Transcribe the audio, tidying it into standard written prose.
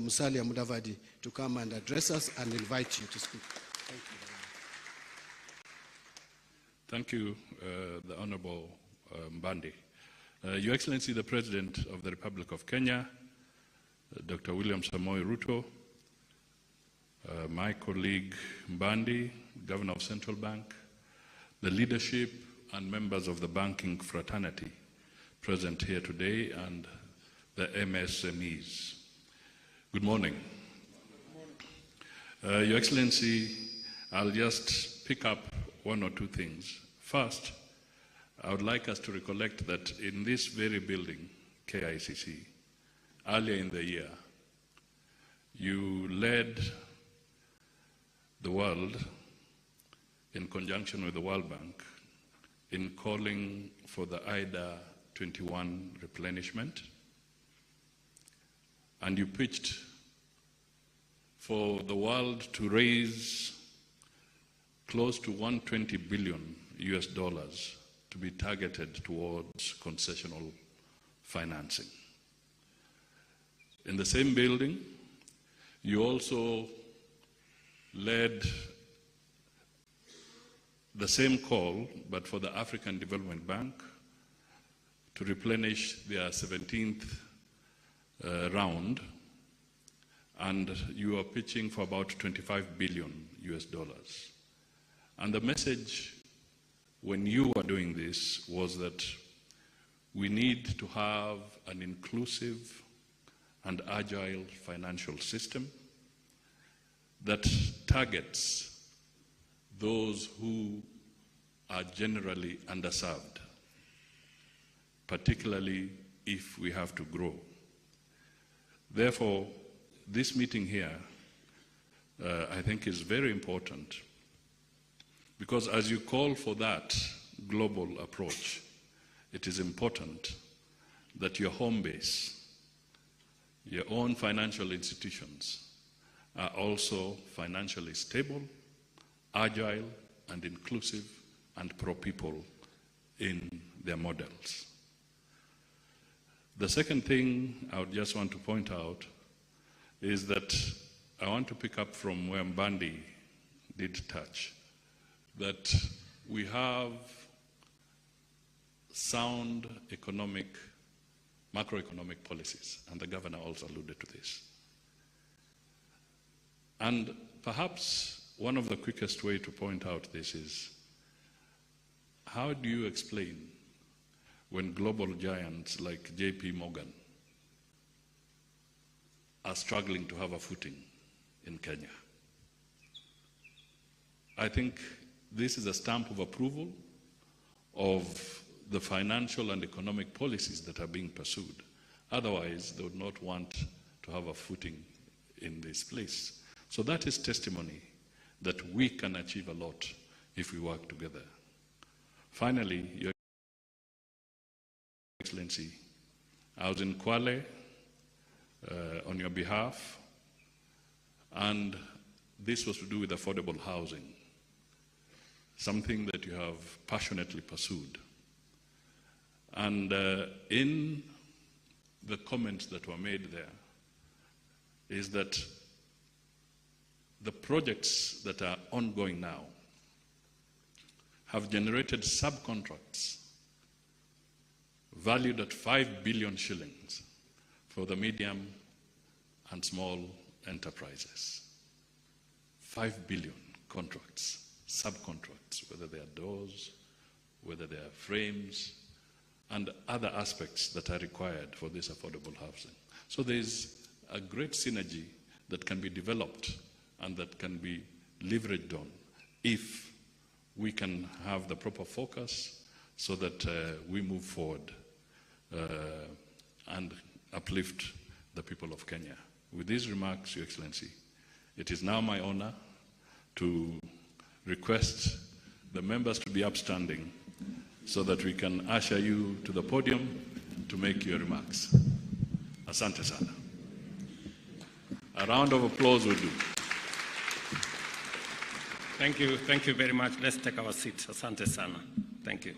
Musalia Mudavadi to come and address us and invite you to speak. Thank you very much. Thank you, the Honorable Mbandi. Your Excellency, the President of the Republic of Kenya, Dr. William Samoei Ruto, my colleague Mbandi, Governor of Central Bank, the leadership and members of the banking fraternity present here today, and the MSMEs. Good morning. Your Excellency, I'll just pick up one or two things. First, I would like us to recollect that in this very building, KICC, earlier in the year, you led the world, in conjunction with the World Bank, in calling for the IDA 21 replenishment, and you pitched for the world to raise close to $120 billion to be targeted towards concessional financing. In the same building, you also led the same call, but for the African Development Bank, to replenish their 17th round, and you are pitching for about $25 billion. And the message when you were doing this was that we need to have an inclusive and agile financial system that targets those who are generally underserved, particularly if we have to grow. Therefore, this meeting here, I think, is very important, because as you call for that global approach, it is important that your home base, your own financial institutions, are also financially stable, agile, and inclusive, and pro-people in their models. The second thing I would just want to point out is that I want to pick up from where Mbandi did touch, that we have sound macroeconomic policies, and the governor also alluded to this. And perhaps one of the quickest way to point out this is, how do you explain when global giants like JP Morgan are struggling to have a footing in Kenya? I think this is a stamp of approval of the financial and economic policies that are being pursued. Otherwise, they would not want to have a footing in this place. So that is testimony that we can achieve a lot if we work together. Finally, Your Excellency, I was in Kwale on your behalf, and this was to do with affordable housing, something that you have passionately pursued. And in the comments that were made there is that the projects that are ongoing now have generated subcontracts valued at 5 billion shillings for the medium and small enterprises. 5 billion contracts, subcontracts, whether they are doors, whether they are frames, and other aspects that are required for this affordable housing. So there's a great synergy that can be developed and that can be leveraged on if we can have the proper focus so that we move forward and uplift the people of Kenya. With these remarks, Your Excellency, it is now my honor to request the members to be upstanding so that we can usher you to the podium to make your remarks. Asante sana. A round of applause will do. Thank you very much. Let's take our seats. Asante sana. Thank you.